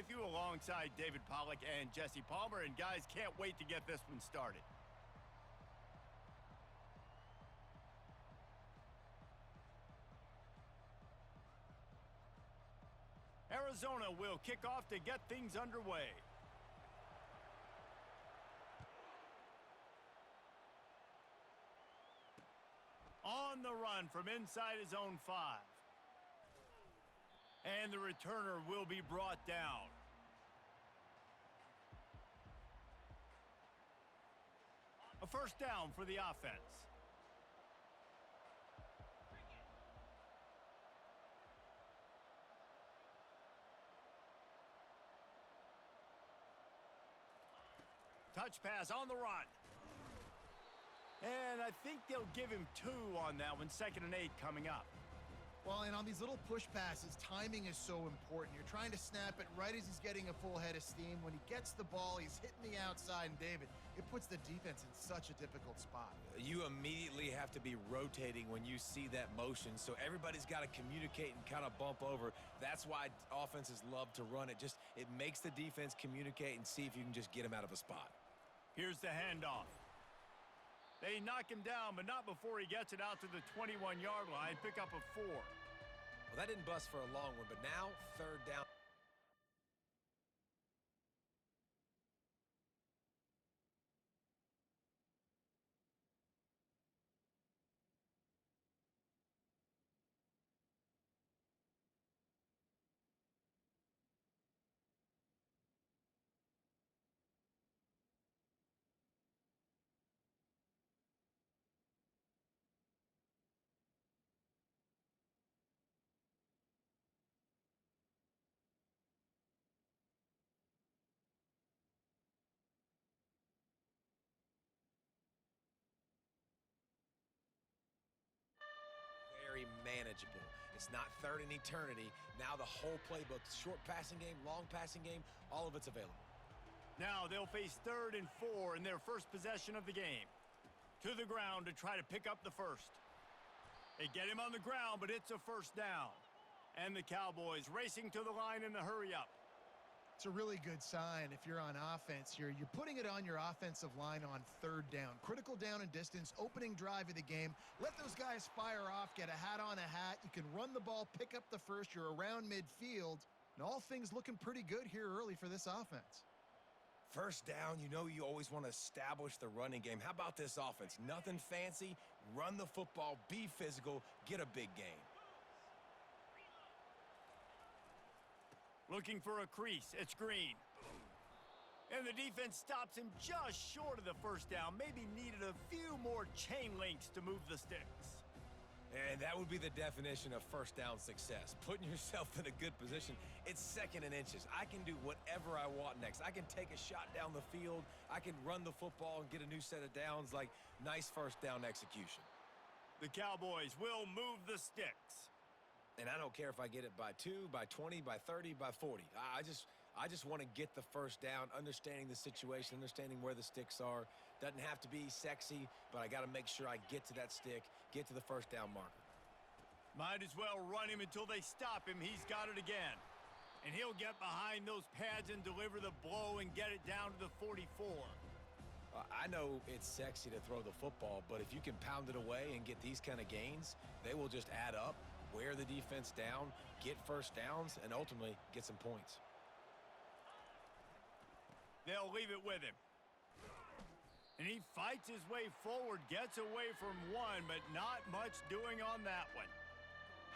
with you alongside David Pollack and Jesse Palmer, and guys, can't wait to get this one started. Arizona will kick off to get things underway. On the run from inside his own 5. And the returner will be brought down. A first down for the offense. Touch pass on the run. And I think they'll give him 2 on that one, 2nd and 8 coming up. Well, and on these little push passes, timing is so important. You're trying to snap it right as he's getting a full head of steam. When he gets the ball, he's hitting the outside, and David, it puts the defense in such a difficult spot. You immediately have to be rotating when you see that motion, so everybody's got to communicate and kind of bump over. That's why offenses love to run it. It makes the defense communicate and see if you can just get him out of a spot. Here's the handoff. They knock him down, but not before he gets it out to the 21-yard line. Pick up a 4. Well, that didn't bust for a long one, but now 3rd down. Very manageable. It's not 3rd and eternity. Now the whole playbook, short passing game, long passing game, all of it's available. Now they'll face 3rd and 4 in their first possession of the game. To the ground to try to pick up the first. They get him on the ground, but it's a first down. And the Cowboys racing to the line in the hurry-up. It's a really good sign if you're on offense here. You're putting it on your offensive line on 3rd down. Critical down and distance, opening drive of the game. Let those guys fire off, get a hat on a hat. You can run the ball, pick up the first. You're around midfield. And all things looking pretty good here early for this offense. First down, you always want to establish the running game. How about this offense? Nothing fancy. Run the football, be physical, get a big gain. Looking for a crease. It's Green. And the defense stops him just short of the first down. Maybe needed a few more chain links to move the sticks. And that would be the definition of first down success. Putting yourself in a good position. It's 2nd and inches. I can do whatever I want next. I can take a shot down the field. I can run the football and get a new set of downs. Like, nice first down execution. The Cowboys will move the sticks. And I don't care if I get it by 2, by 20, by 30, by 40. I just want to get the first down, understanding the situation, understanding where the sticks are. Doesn't have to be sexy, but I got to make sure I get to that stick, get to the first down marker. Might as well run him until they stop him. He's got it again. And he'll get behind those pads and deliver the blow and get it down to the 44. I know it's sexy to throw the football, but if you can pound it away and get these kind of gains, they will just add up, wear the defense down, get first downs, and ultimately get some points. They'll leave it with him. And he fights his way forward, gets away from one, but not much doing on that one.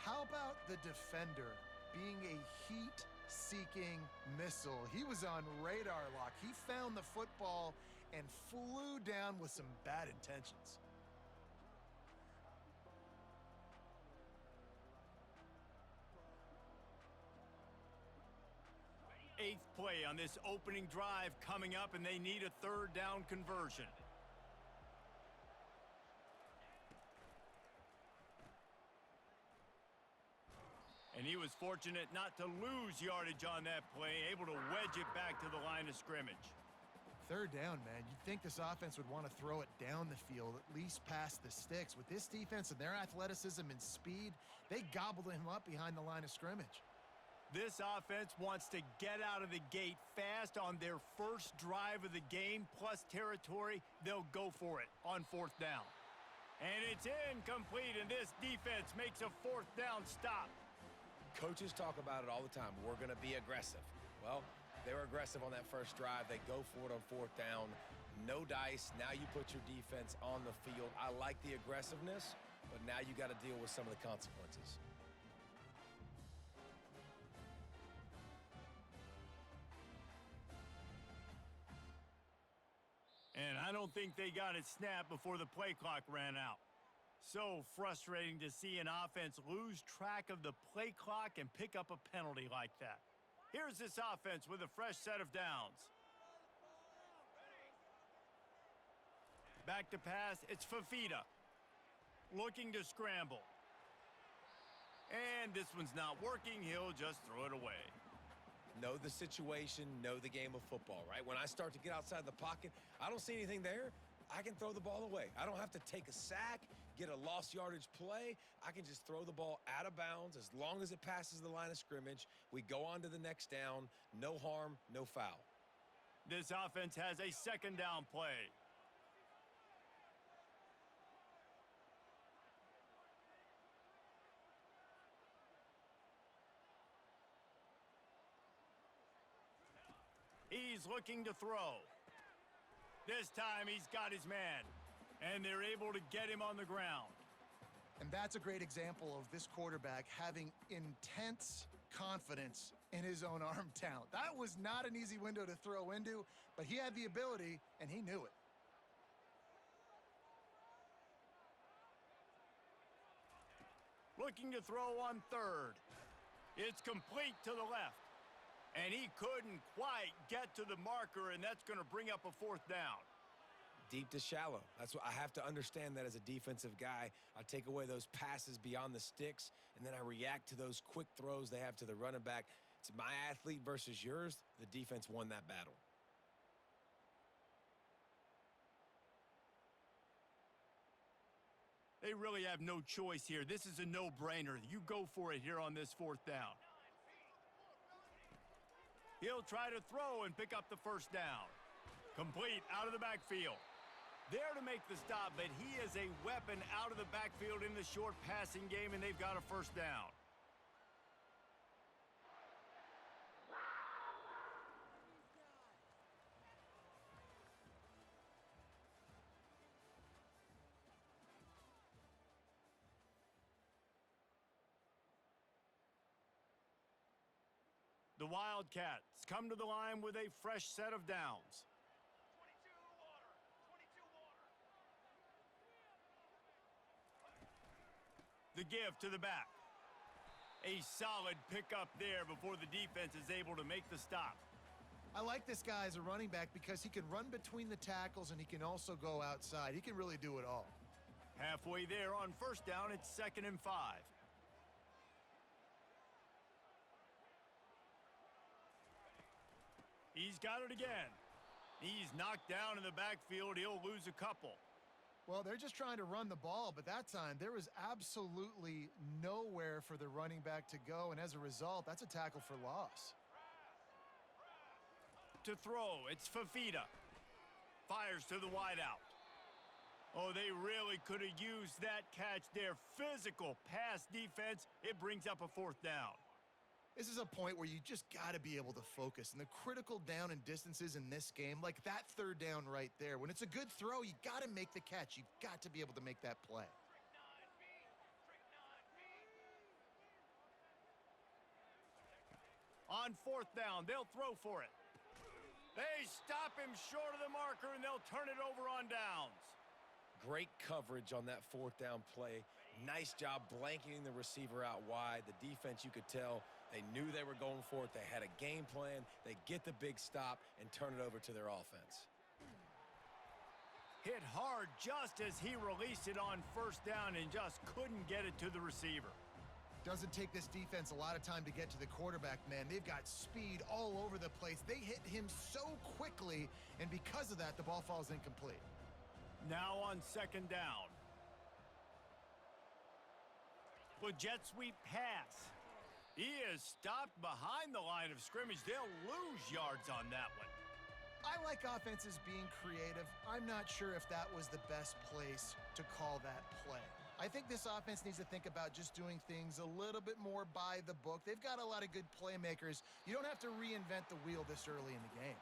How about the defender being a heat-seeking missile? He was on radar lock. He found the football and flew down with some bad intentions. Eighth play on this opening drive coming up, and they need a 3rd down conversion. And he was fortunate not to lose yardage on that play, able to wedge it back to the line of scrimmage. 3rd down, man. You'd think this offense would want to throw it down the field, at least past the sticks. With this defense and their athleticism and speed, they gobbled him up behind the line of scrimmage. This offense wants to get out of the gate fast on their first drive of the game, plus territory. They'll go for it on 4th down. And it's incomplete, and this defense makes a 4th down stop. Coaches talk about it all the time. We're going to be aggressive. Well, they were aggressive on that first drive. They go for it on 4th down. No dice. Now you put your defense on the field. I like the aggressiveness, but now you got to deal with some of the consequences. And I don't think they got it snapped before the play clock ran out. So frustrating to see an offense lose track of the play clock and pick up a penalty like that. Here's this offense with a fresh set of downs. Back to pass, it's Fafita. Looking to scramble. And this one's not working, he'll just throw it away. Know the situation, know the game of football, right? When I start to get outside the pocket, I don't see anything there, I can throw the ball away. I don't have to take a sack, get a lost yardage play. I can just throw the ball out of bounds as long as it passes the line of scrimmage. We go on to the next down. No harm, no foul. This offense has a 2nd down play. He's looking to throw. This time he's got his man, and they're able to get him on the ground. And that's a great example of this quarterback having intense confidence in his own arm talent. That was not an easy window to throw into, but he had the ability, and he knew it. Looking to throw on 3rd. It's complete to the left. And he couldn't quite get to the marker, and that's going to bring up a 4th down. Deep to shallow. That's what I have to understand that as a defensive guy. I take away those passes beyond the sticks, and then I react to those quick throws they have to the running back. It's my athlete versus yours. The defense won that battle. They really have no choice here. This is a no-brainer. You go for it here on this 4th down. He'll try to throw and pick up the 1st down. Complete out of the backfield. There to make the stop, but he is a weapon out of the backfield in the short passing game, and they've got a 1st down. The Wildcats come to the line with a fresh set of downs. The give to the back. A solid pickup there before the defense is able to make the stop. I like this guy as a running back because he can run between the tackles and he can also go outside. He can really do it all. Halfway there on 1st down, it's 2nd and 5. He's got it again. He's knocked down in the backfield. He'll lose a couple. Well, they're just trying to run the ball, but that time there was absolutely nowhere for the running back to go, and as a result, that's a tackle for loss. To throw, it's Fafita. Fires to the wideout. Oh, they really could have used that catch there. Physical pass defense. It brings up a 4th down. This is a point where you just got to be able to focus. And the critical down and distances in this game, like that 3rd down right there, when it's a good throw, you got to make the catch. You've got to be able to make that play. On 4th down, they'll throw for it. They stop him short of the marker, and they'll turn it over on downs. Great coverage on that 4th down play. Nice job blanketing the receiver out wide. The defense, you could tell, they knew they were going for it. They had a game plan. They get the big stop and turn it over to their offense. Hit hard just as he released it on 1st down and just couldn't get it to the receiver. Doesn't take this defense a lot of time to get to the quarterback, man. They've got speed all over the place. They hit him so quickly, and because of that, the ball falls incomplete. Now on 2nd down. The jet sweep pass. He is stopped behind the line of scrimmage. They'll lose yards on that one. I like offenses being creative. I'm not sure if that was the best place to call that play. I think this offense needs to think about just doing things a little bit more by the book. They've got a lot of good playmakers. You don't have to reinvent the wheel this early in the game.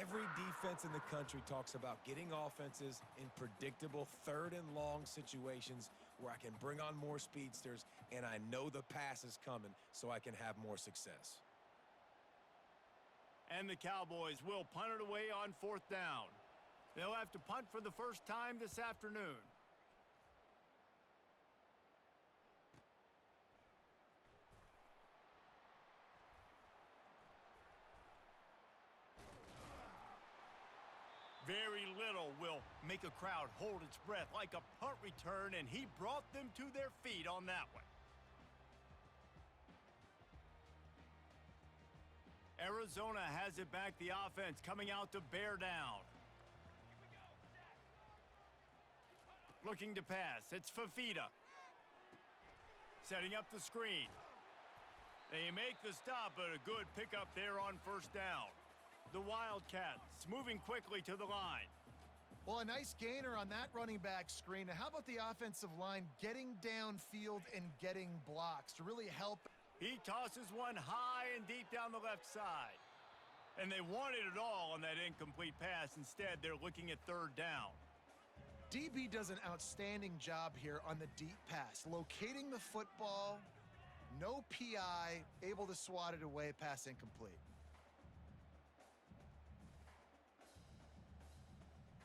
Every defense in the country talks about getting offenses in predictable third and long situations where I can bring on more speedsters and I know the pass is coming so I can have more success. And the Cowboys will punt it away on 4th down. They'll have to punt for the first time this afternoon. Very little will make a crowd hold its breath like a punt return, and he brought them to their feet on that one. Arizona has it back, the offense coming out to bear down. Looking to pass, it's Fafita. Setting up the screen. They make the stop, but a good pickup there on 1st down. The Wildcats moving quickly to the line. Well, a nice gainer on that running back screen. Now, how about the offensive line getting downfield and getting blocks to really help? He tosses one high and deep down the left side. And they wanted it all on that incomplete pass. Instead, they're looking at 3rd down. DB does an outstanding job here on the deep pass, locating the football, no PI, able to swat it away, pass incomplete.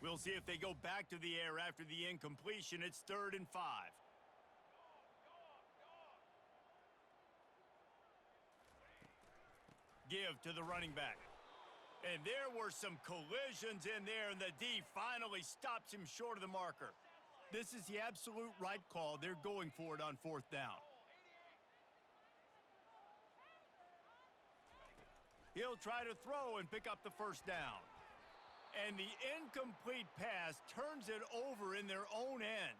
We'll see if they go back to the air after the incompletion. It's 3rd and 5. Give to the running back. And there were some collisions in there, and the D finally stops him short of the marker. This is the absolute right call. They're going for it on 4th down. He'll try to throw and pick up the 1st down. And the incomplete pass turns it over in their own end.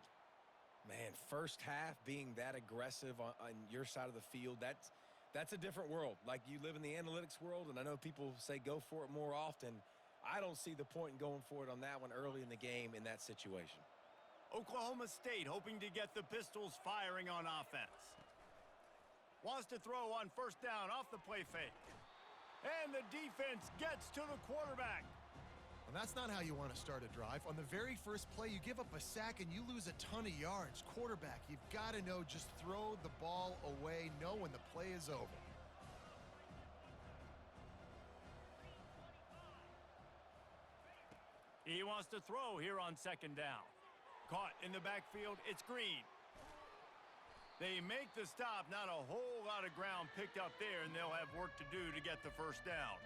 Man, first half being that aggressive on your side of the field, that's a different world. Like, you live in the analytics world, and I know people say go for it more often. I don't see the point in going for it on that one early in the game in that situation. Oklahoma State hoping to get the Pistols firing on offense. Wants to throw on 1st down off the play fake. And the defense gets to the quarterback. And that's not how you want to start a drive. On the very first play, you give up a sack and you lose a ton of yards. Quarterback, you've got to know, just throw the ball away, know when the play is over. He wants to throw here on 2nd down. Caught in the backfield, it's Green. They make the stop, not a whole lot of ground picked up there, and they'll have work to do to get the 1st down.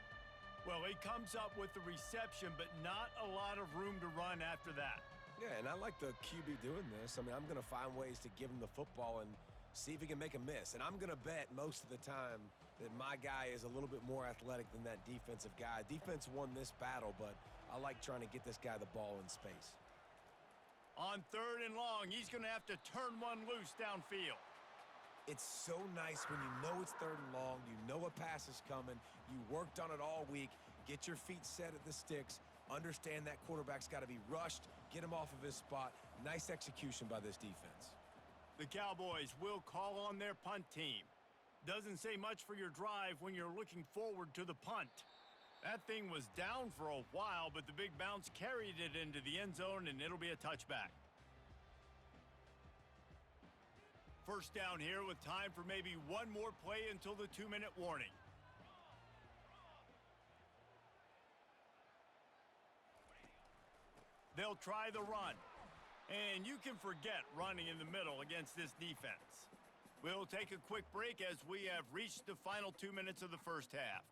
Well, he comes up with the reception, but not a lot of room to run after that. Yeah, and I like the QB doing this. I mean, I'm going to find ways to give him the football and see if he can make a miss. And I'm going to bet most of the time that my guy is a little bit more athletic than that defensive guy. Defense won this battle, but I like trying to get this guy the ball in space. On 3rd and long, he's going to have to turn one loose downfield. It's so nice when you know it's 3rd and long, you know a pass is coming, you worked on it all week, get your feet set at the sticks, understand that quarterback's got to be rushed, get him off of his spot. Nice execution by this defense. The Cowboys will call on their punt team. Doesn't say much for your drive when you're looking forward to the punt. That thing was down for a while, but the big bounce carried it into the end zone, and it'll be a touchback. 1st down here with time for maybe one more play until the 2-minute warning. They'll try the run. And you can forget running in the middle against this defense. We'll take a quick break as we have reached the final 2 minutes of the 1st half.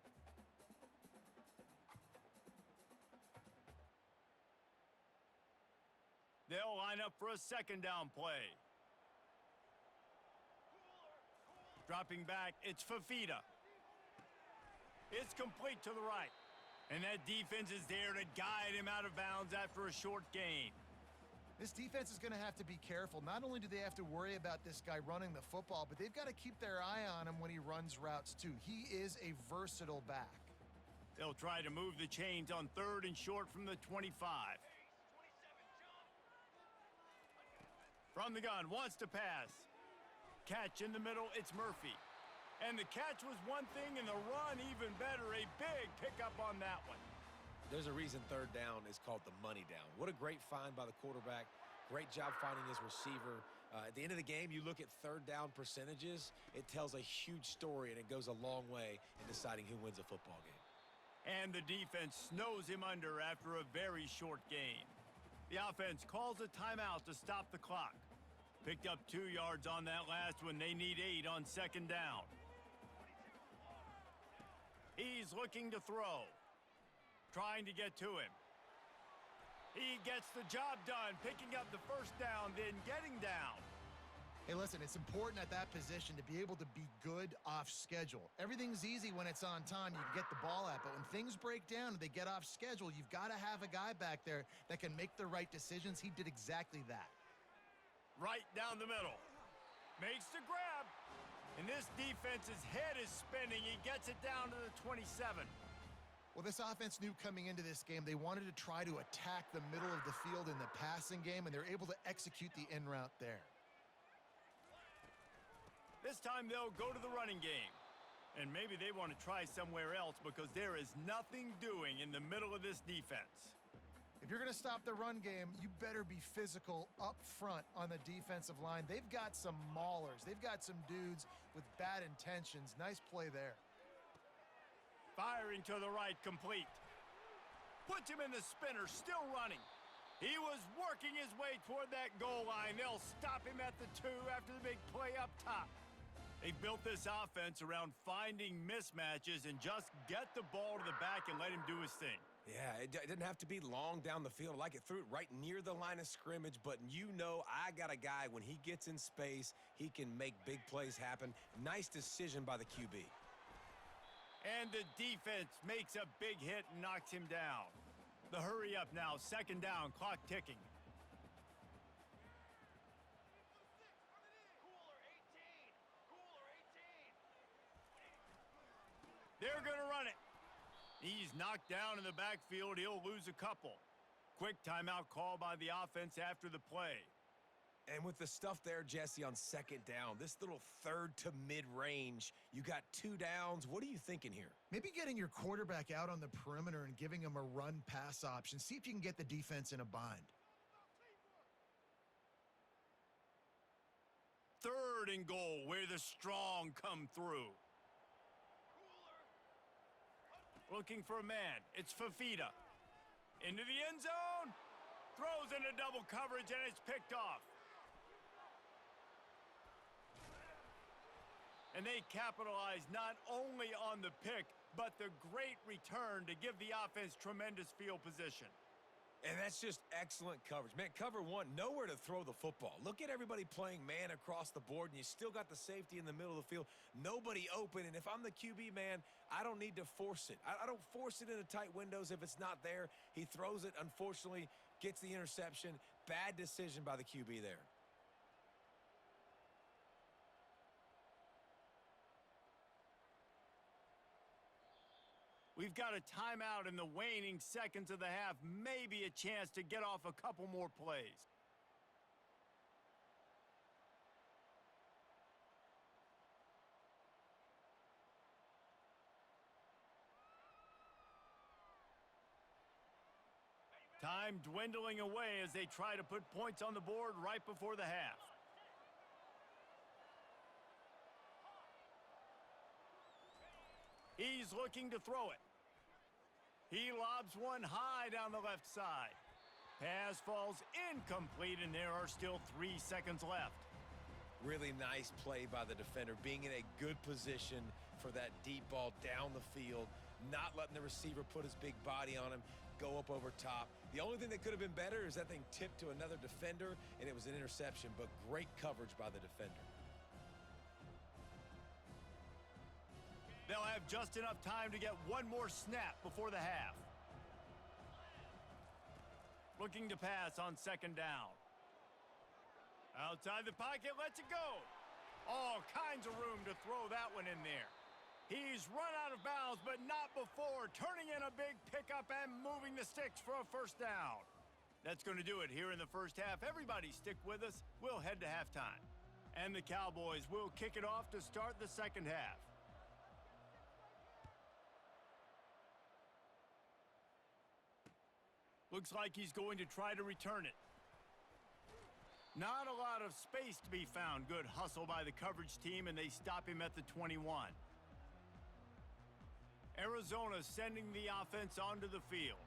They'll line up for a 2nd down play. Dropping back, it's Fafita. It's complete to the right. And that defense is there to guide him out of bounds after a short gain. This defense is going to have to be careful. Not only do they have to worry about this guy running the football, but they've got to keep their eye on him when he runs routes too. He is a versatile back. They'll try to move the chains on 3rd and short from the 25. From the gun, wants to pass. Catch in the middle, it's Murphy. And the catch was one thing, and the run even better. A big pickup on that one. There's a reason 3rd down is called the money down. What a great find by the quarterback. Great job finding his receiver. At the end of the game, you look at 3rd down percentages. It tells a huge story, and it goes a long way in deciding who wins a football game. And the defense snows him under after a very short gain. The offense calls a timeout to stop the clock. Picked up 2 yards on that last one. They need 8 on 2nd down. He's looking to throw. Trying to get to him. He gets the job done, picking up the 1st down, then getting down. Hey, listen, it's important at that position to be able to be good off schedule. Everything's easy when it's on time. You can get the ball out, but when things break down and they get off schedule, you've got to have a guy back there that can make the right decisions. He did exactly that. Right down the middle. Makes the grab. And this defense's head is spinning. He gets it down to the 27. Well, this offense knew coming into this game they wanted to try to attack the middle of the field in the passing game, and they're able to execute the in route there. This time they'll go to the running game. And maybe they want to try somewhere else because there is nothing doing in the middle of this defense. If you're going to stop the run game, you better be physical up front on the defensive line. They've got some maulers. They've got some dudes with bad intentions. Nice play there. Firing to the right, complete. Puts him in the spinner, still running. He was working his way toward that goal line. They'll stop him at the 2 after the big play up top. They built this offense around finding mismatches and just get the ball to the back and let him do his thing. Yeah, it didn't have to be long down the field. Like it threw it right near the line of scrimmage, but you know I got a guy, when he gets in space, he can make big plays happen. Nice decision by the QB. And the defense makes a big hit and knocks him down. The hurry up now, 2nd down, clock ticking. They're going to run it. He's knocked down in the backfield. He'll lose a couple. Quick timeout call by the offense after the play. And with the stuff there, Jesse, on 2nd down, this little 3rd to mid-range, you got 2 downs. What are you thinking here? Maybe getting your quarterback out on the perimeter and giving him a run-pass option. See if you can get the defense in a bind. 3rd and goal, where the strong come through. Looking for a man. It's Fafita. Into the end zone. Throws into double coverage, and it's picked off. And they capitalize not only on the pick, but the great return to give the offense tremendous field position. And that's just excellent coverage. Man, cover 1, nowhere to throw the football. Look at everybody playing man across the board, and you still got the safety in the middle of the field. Nobody open, and if I'm the QB, man, I don't need to force it. I don't force it into tight windows if it's not there. He throws it, unfortunately, gets the interception. Bad decision by the QB there. We've got a timeout in the waning seconds of the half. Maybe a chance to get off a couple more plays. Time dwindling away as they try to put points on the board right before the half. He's looking to throw it. He lobs one high down the left side. Pass falls incomplete, and there are still 3 seconds left. Really nice play by the defender, being in a good position for that deep ball down the field, not letting the receiver put his big body on him, go up over top. The only thing that could have been better is that thing tipped to another defender, and it was an interception, but great coverage by the defender. They'll have just enough time to get one more snap before the half. Looking to pass on 2nd down. Outside the pocket, lets it go. All kinds of room to throw that one in there. He's run out of bounds, but not before turning in a big pickup and moving the sticks for a first down. That's going to do it here in the first half. Everybody stick with us. We'll head to halftime. And the Cowboys will kick it off to start the second half. Looks like he's going to try to return it. Not a lot of space to be found. Good hustle by the coverage team, and they stop him at the 21. Arizona sending the offense onto the field.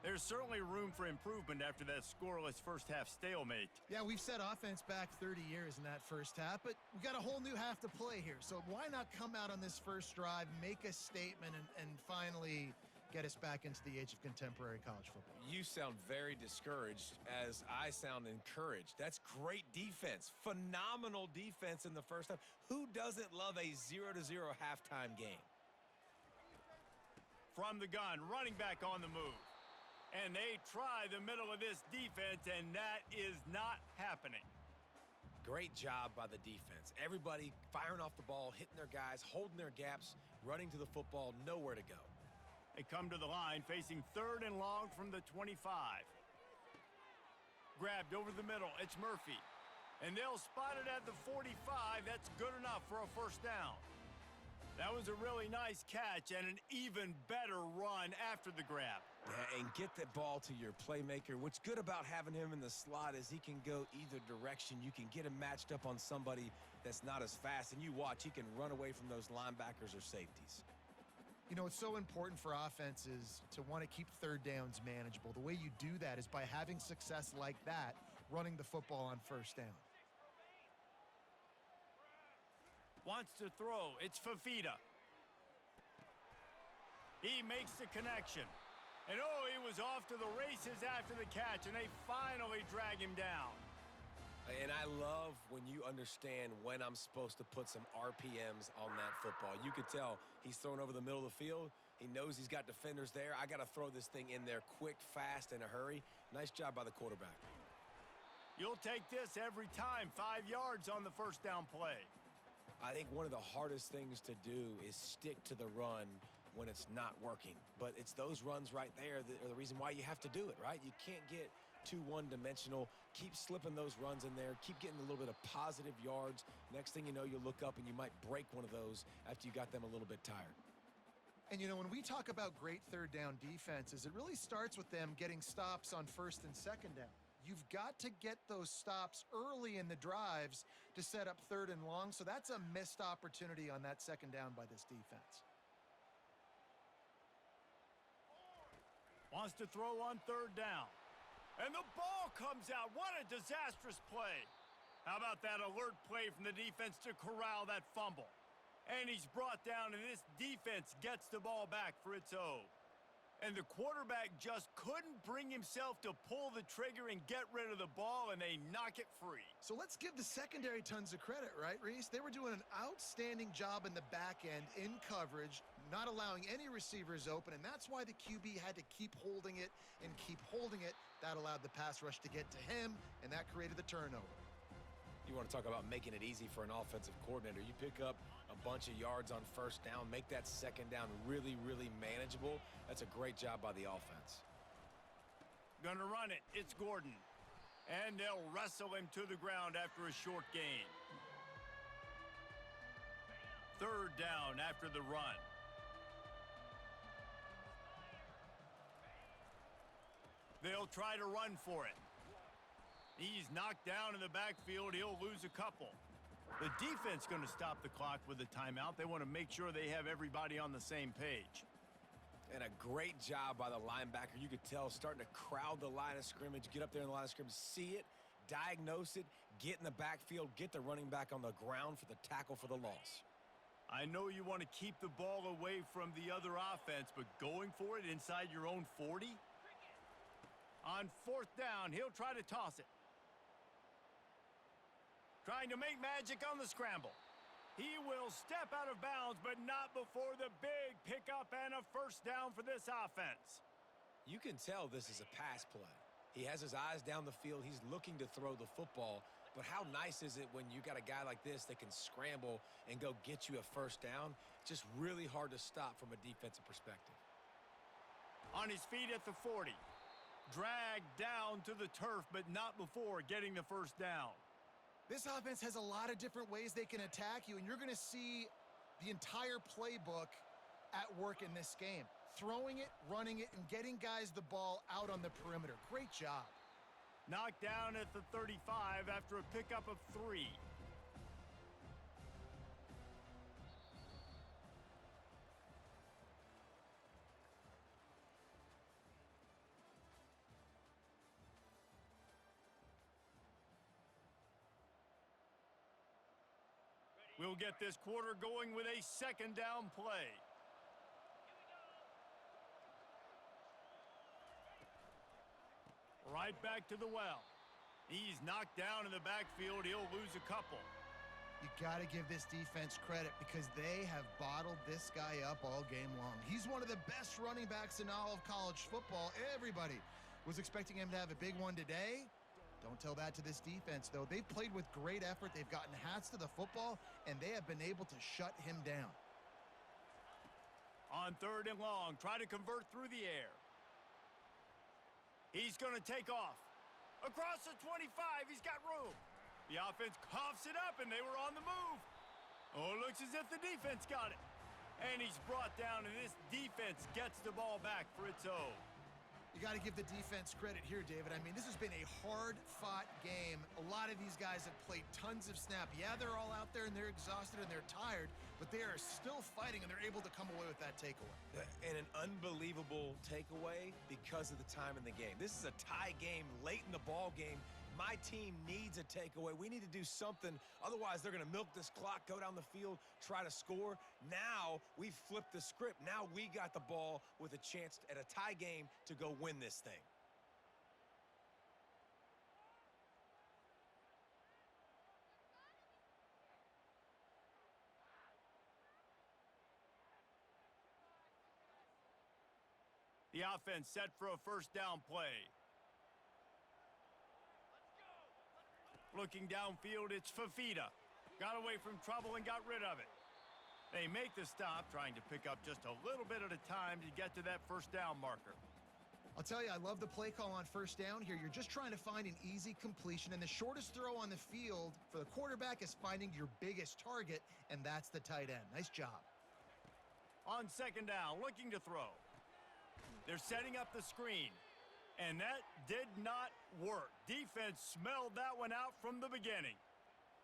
There's certainly room for improvement after that scoreless first-half stalemate. Yeah, we've set offense back 30 years in that first half, but we've got a whole new half to play here. So why not come out on this first drive, make a statement, and finally get us back into the age of contemporary college football? You sound very discouraged as I sound encouraged. That's great defense. Phenomenal defense in the first half. Who doesn't love a 0-0 halftime game? From the gun, running back on the move. And they try the middle of this defense, and that is not happening. Great job by the defense. Everybody firing off the ball, hitting their guys, holding their gaps, running to the football, nowhere to go. They come to the line facing 3rd and long from the 25. Grabbed over the middle. It's Murphy. And they'll spot it at the 45. That's good enough for a first down. That was a really nice catch and an even better run after the grab. Yeah, and get that ball to your playmaker. What's good about having him in the slot is he can go either direction. You can get him matched up on somebody that's not as fast, and you watch, he can run away from those linebackers or safeties. You know, it's so important for offenses to want to keep third downs manageable. The way you do that is by having success like that, running the football on first down. Wants to throw. It's Fafita. He makes the connection. And oh, he was off to the races after the catch, and they finally drag him down. And I love when you understand when I'm supposed to put some RPMs on that football. You could tell he's throwing over the middle of the field. He knows he's got defenders there. I got to throw this thing in there quick, fast, in a hurry. Nice job by the quarterback. You'll take this every time. 5 yards on the first down play. I think one of the hardest things to do is stick to the run when it's not working. But it's those runs right there that are the reason why you have to do it, right? You can't get too one-dimensional. Keep slipping those runs in there. Keep getting a little bit of positive yards. Next thing you know, you look up and you might break one of those after you got them a little bit tired. And, you know, when we talk about great third down defenses, it really starts with them getting stops on first and second down. You've got to get those stops early in the drives to set up 3rd and long, so that's a missed opportunity on that second down by this defense. Wants to throw on 3rd down. And the ball comes out. What a disastrous play. How about that alert play from the defense to corral that fumble? And he's brought down, and this defense gets the ball back for its own. And the quarterback just couldn't bring himself to pull the trigger and get rid of the ball, and they knock it free. So let's give the secondary tons of credit, right, Reese? They were doing an outstanding job in the back end, in coverage, not allowing any receivers open, and that's why the QB had to keep holding it and keep holding it. That allowed the pass rush to get to him, and that created the turnover. You want to talk about making it easy for an offensive coordinator. You pick up a bunch of yards on first down, make that second down really, really manageable. That's a great job by the offense. Gonna run it. It's Gordon. And they'll wrestle him to the ground after a short gain. 3rd down after the run. They'll try to run for it. He's knocked down in the backfield. He'll lose a couple. The defense going to stop the clock with a timeout. They want to make sure they have everybody on the same page. And a great job by the linebacker. You could tell starting to crowd the line of scrimmage, get up there in the line of scrimmage, see it, diagnose it, get in the backfield, get the running back on the ground for the tackle for the loss. I know you want to keep the ball away from the other offense, but going for it inside your own 40? On 4th down, he'll try to toss it. Trying to make magic on the scramble. He will step out of bounds, but not before the big pickup and a first down for this offense. You can tell this is a pass play. He has his eyes down the field. He's looking to throw the football, But how nice is it when you got a guy like this that can scramble and go get you a first down? Just really hard to stop from a defensive perspective. On his feet at the 40. Dragged down to the turf, but not before getting the first down. This offense has a lot of different ways they can attack you, and you're going to see the entire playbook at work in this game. Throwing it, running it, and getting guys the ball out on the perimeter. Great job. Knocked down at the 35 after a pickup of 3. We'll get this quarter going with a second down play. Right back to the well. He's knocked down in the backfield. He'll lose a couple. You got to give this defense credit because they have bottled this guy up all game long. He's one of the best running backs in all of college football. Everybody was expecting him to have a big one today. Don't tell that to this defense, though. They've played with great effort. They've gotten hats to the football, and they have been able to shut him down. On 3rd and long, try to convert through the air. He's going to take off. Across the 25, he's got room. The offense coughs it up, and they were on the move. Oh, it looks as if the defense got it. And he's brought down, and this defense gets the ball back for its own. You got to give the defense credit here, David. I mean, this has been a hard-fought game. A lot of these guys have played tons of snap. Yeah, they're all out there, and they're exhausted, and they're tired, but they are still fighting, and they're able to come away with that takeaway. And an unbelievable takeaway because of the time in the game. This is a tie game late in the ball game. My team needs a takeaway. We need to do something. Otherwise, they're going to milk this clock, go down the field, try to score. Now, we've flipped the script. Now we got the ball with a chance at a tie game to go win this thing. The offense set for a first down play. Looking downfield, it's Fafita. Got away from trouble and got rid of it. They make the stop, trying to pick up just a little bit at a time to get to that first down marker. I'll tell you, I love the play call on first down here. You're just trying to find an easy completion, and the shortest throw on the field for the quarterback is finding your biggest target, and that's the tight end. Nice job. On second down, looking to throw. They're setting up the screen. And that did not work. Defense smelled that one out from the beginning.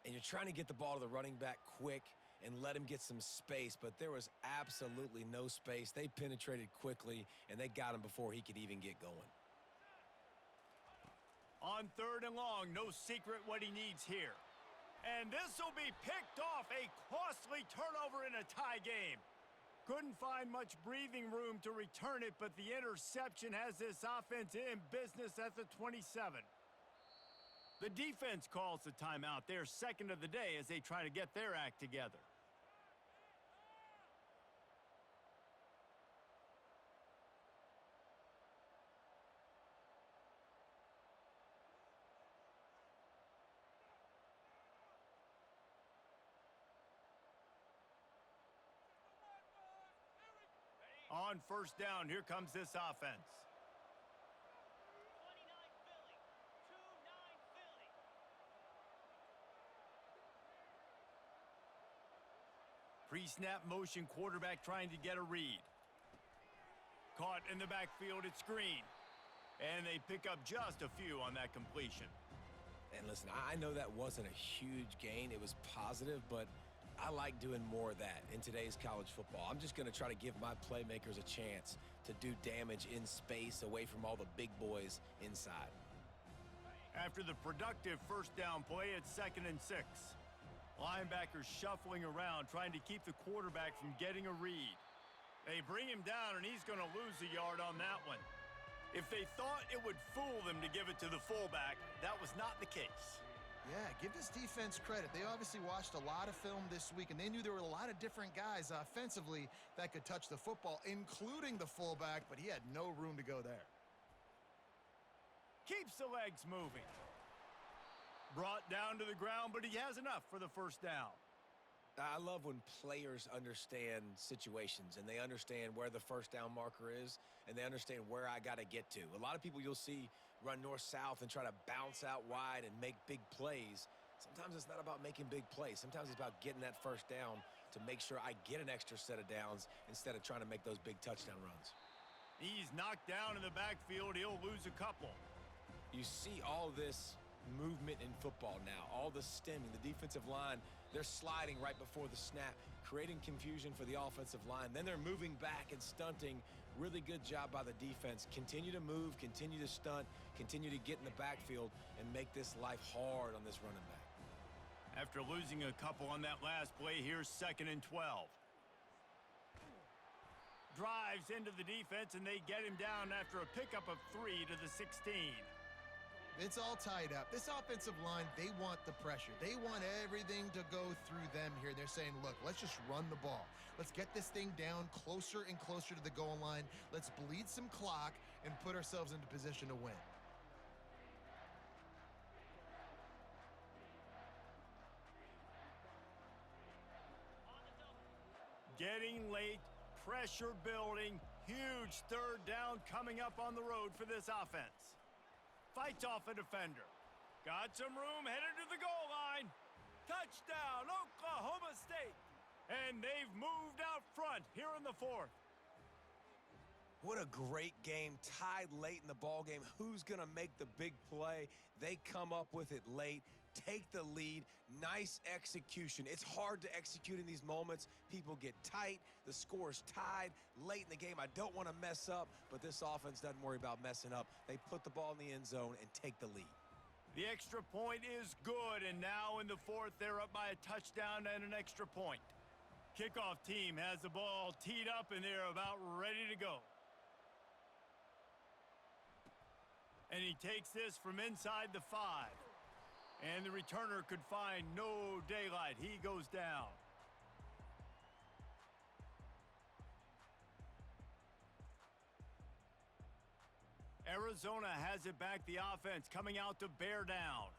And you're trying to get the ball to the running back quick and let him get some space, but there was absolutely no space. They penetrated quickly, and they got him before he could even get going. On 3rd and long, no secret what he needs here. And this will be picked off, a costly turnover in a tie game. Couldn't find much breathing room to return it, but the interception has this offense in business at the 27. The defense calls the timeout, their second of the day, as they try to get their act together. On first down, here comes this offense. 29 Philly. 2-9 Philly. Pre-snap motion, quarterback trying to get a read. Caught in the backfield, it's Green. And they pick up just a few on that completion. And listen, I know that wasn't a huge gain. It was positive, but I like doing more of that in today's college football. I'm just going to try to give my playmakers a chance to do damage in space away from all the big boys inside. After the productive first down play, it's 2nd and 6. Linebackers shuffling around, trying to keep the quarterback from getting a read. They bring him down, and he's going to lose a yard on that one. If they thought it would fool them to give it to the fullback, that was not the case. Yeah, give this defense credit. They obviously watched a lot of film this week, and they knew there were a lot of different guys offensively that could touch the football, including the fullback, but he had no room to go there. Keeps the legs moving. Brought down to the ground, but he has enough for the first down. I love when players understand situations and they understand where the first down marker is and they understand where I got to get to. A lot of people you'll see run north-south and try to bounce out wide and make big plays. Sometimes it's not about making big plays. Sometimes it's about getting that first down to make sure I get an extra set of downs instead of trying to make those big touchdown runs. He's knocked down in the backfield. He'll lose a couple. You see all this movement in football now, all the stemming, the defensive line, they're sliding right before the snap, creating confusion for the offensive line. Then they're moving back and stunting. Really good job by the defense. Continue to move, continue to stunt, continue to get in the backfield and make this life hard on this running back. After losing a couple on that last play, here's 2nd and 12. Drives into the defense, and they get him down after a pickup of 3 to the 16. It's all tied up. This offensive line, they want the pressure. They want everything to go through them here. They're saying, look, let's just run the ball. Let's get this thing down closer and closer to the goal line. Let's bleed some clock and put ourselves into position to win. Getting late, pressure building, huge 3rd down coming up on the road for this offense. Fights off a defender. Got some room, headed to the goal line. Touchdown, Oklahoma State. And they've moved out front here in the 4th. What a great game, tied late in the ball game. Who's going to make the big play? They come up with it late, take the lead. Nice execution. It's hard to execute in these moments. People get tight. The score's tied late in the game. I don't want to mess up, but this offense doesn't worry about messing up. They put the ball in the end zone and take the lead. The extra point is good, and now in the 4th, they're up by a touchdown and an extra point. Kickoff team has the ball teed up, and they're about ready to go. And he takes this from inside the 5. And the returner could find no daylight. He goes down. Arizona has it back, the offense coming out to bear down.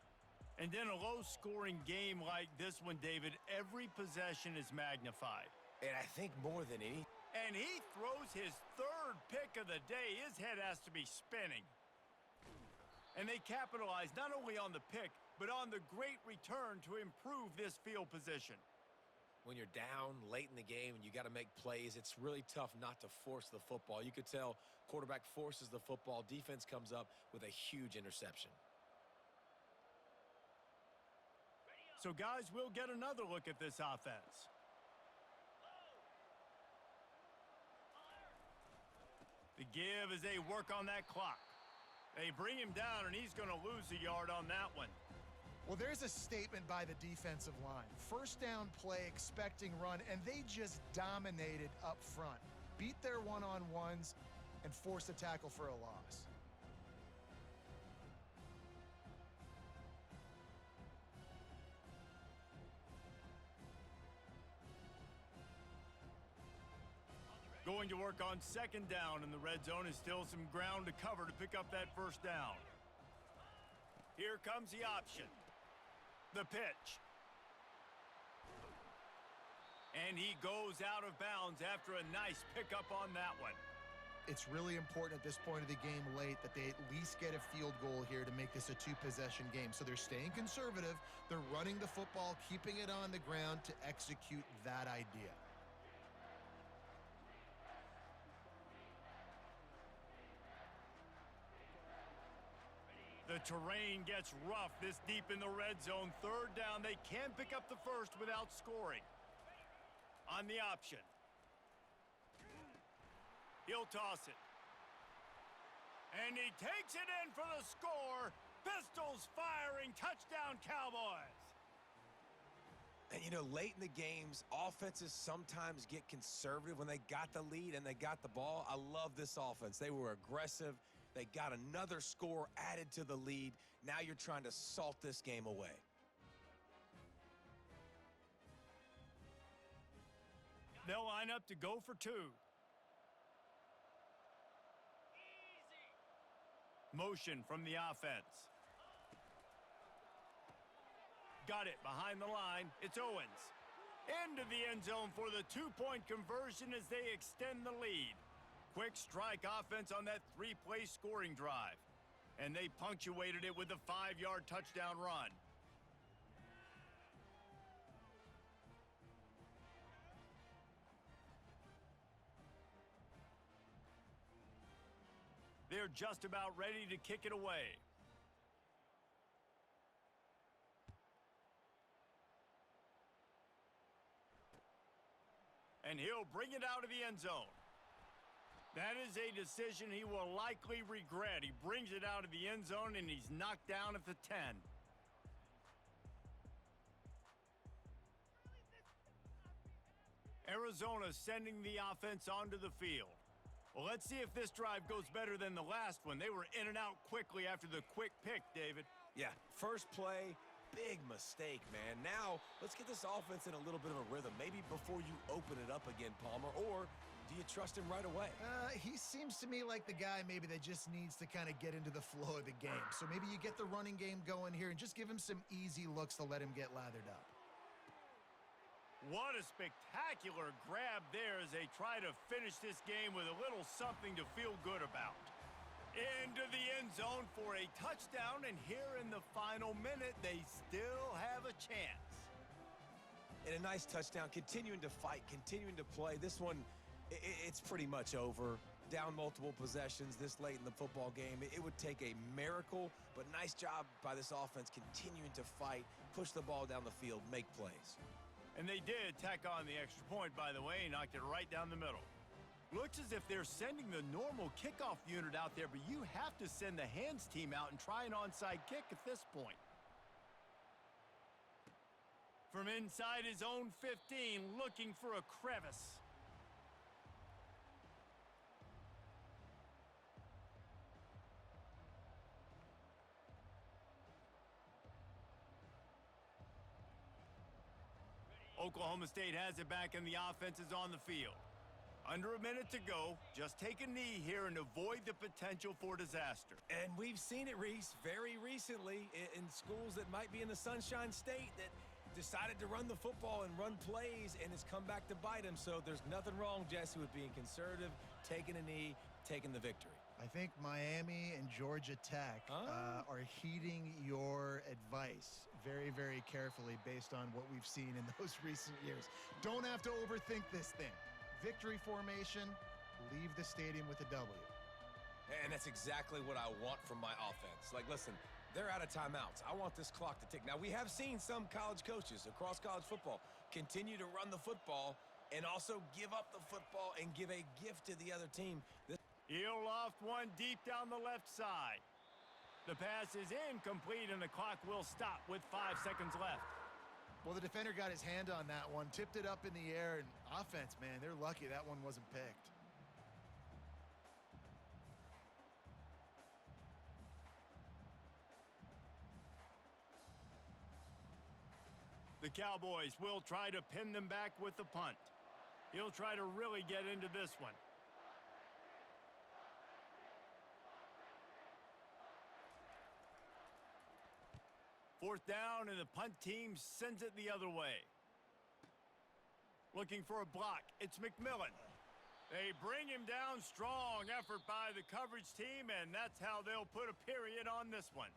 And then a low-scoring game like this one, David, every possession is magnified. And I think more than any. And he throws his 3rd pick of the day. His head has to be spinning. And they capitalize not only on the pick, but on the great return to improve this field position. When you're down late in the game and you got to make plays, it's really tough not to force the football. You could tell quarterback forces the football. Defense comes up with a huge interception. So, guys, we'll get another look at this offense. The give as they work on that clock. They bring him down, and he's going to lose a yard on that one. Well, there's a statement by the defensive line. First down play, expecting run, and they just dominated up front. Beat their one-on-ones and forced a tackle for a loss. Going to work on 2nd down in the red zone, is still some ground to cover to pick up that first down. Here comes the option. The pitch. And he goes out of bounds after a nice pickup on that one. It's really important at this point of the game late that they at least get a field goal here to make this a 2-possession game. So they're staying conservative. They're running the football, keeping it on the ground to execute that idea. The terrain gets rough this deep in the red zone. 3rd down, they can pick up the first without scoring. On the option. He'll toss it. And he takes it in for the score. Pistols firing, touchdown Cowboys. And, you know, late in the games, offenses sometimes get conservative when they got the lead and they got the ball. I love this offense. They were aggressive. They got another score added to the lead. Now you're trying to salt this game away. They'll line up to go for 2. Motion from the offense. got it behind the line. It's Owens. Into the end zone for the two-point conversion as they extend the lead. Quick strike offense on that three-play scoring drive. And they punctuated it with a 5-yard touchdown run. They're just about ready to kick it away. And he'll bring it out of the end zone. That is a decision he will likely regret. He brings it out of the end zone, and he's knocked down at the 10. Arizona sending the offense onto the field. Well, let's see if this drive goes better than the last one. They were in and out quickly after the quick pick, David. Yeah, first play, big mistake, man. Now, let's get this offense in a little bit of a rhythm. Maybe before you open it up again, Palmer, or do you trust him right away? He seems to me like the guy maybe that just needs to kind of get into the flow of the game. So maybe you get the running game going here and just give him some easy looks to let him get lathered up. What a spectacular grab there as they try to finish this game with a little something to feel good about. Into the end zone for a touchdown, and here in the final minute, they still have a chance. And a nice touchdown, continuing to fight, continuing to play. This one, it's pretty much over. Down multiple possessions this late in the football game. It would take a miracle, but nice job by this offense continuing to fight, push the ball down the field, make plays. And they did tack on the extra point, by the way, knocked it right down the middle. Looks as if they're sending the normal kickoff unit out there, but you have to send the hands team out and try an onside kick at this point. From inside his own 15, looking for a crevice. Oklahoma State has it back, and the offense is on the field. Under a minute to go, just take a knee here and avoid the potential for disaster. And we've seen it, Reese, very recently in schools that might be in the Sunshine State that decided to run the football and run plays, and it's come back to bite them. So there's nothing wrong, Jesse, with being conservative, taking a knee, taking the victory. I think Miami and Georgia Tech are heeding your advice very, very carefully based on what we've seen in those recent years. Don't have to overthink this thing. Victory formation, leave the stadium with a W. And that's exactly what I want from my offense. Like, listen, they're out of timeouts. I want this clock to tick. Now, we have seen some college coaches across college football continue to run the football and also give up the football and give a gift to the other team. He'll loft one deep down the left side. The pass is incomplete, and the clock will stop with 5 seconds left. Well, the defender got his hand on that one, tipped it up in the air, and offense, man, they're lucky that one wasn't picked. The Cowboys will try to pin them back with the punt. He'll try to really get into this one. Fourth down, and the punt team sends it the other way. Looking for a block. It's McMillan. They bring him down. Strong effort by the coverage team, and that's how they'll put a period on this one.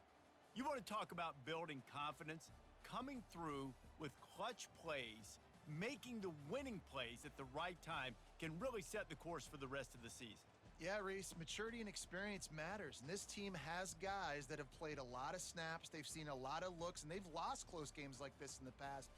You want to talk about building confidence? Coming through with clutch plays, making the winning plays at the right time can really set the course for the rest of the season. Yeah, Reese, maturity and experience matters. And this team has guys that have played a lot of snaps. They've seen a lot of looks, and they've lost close games like this in the past.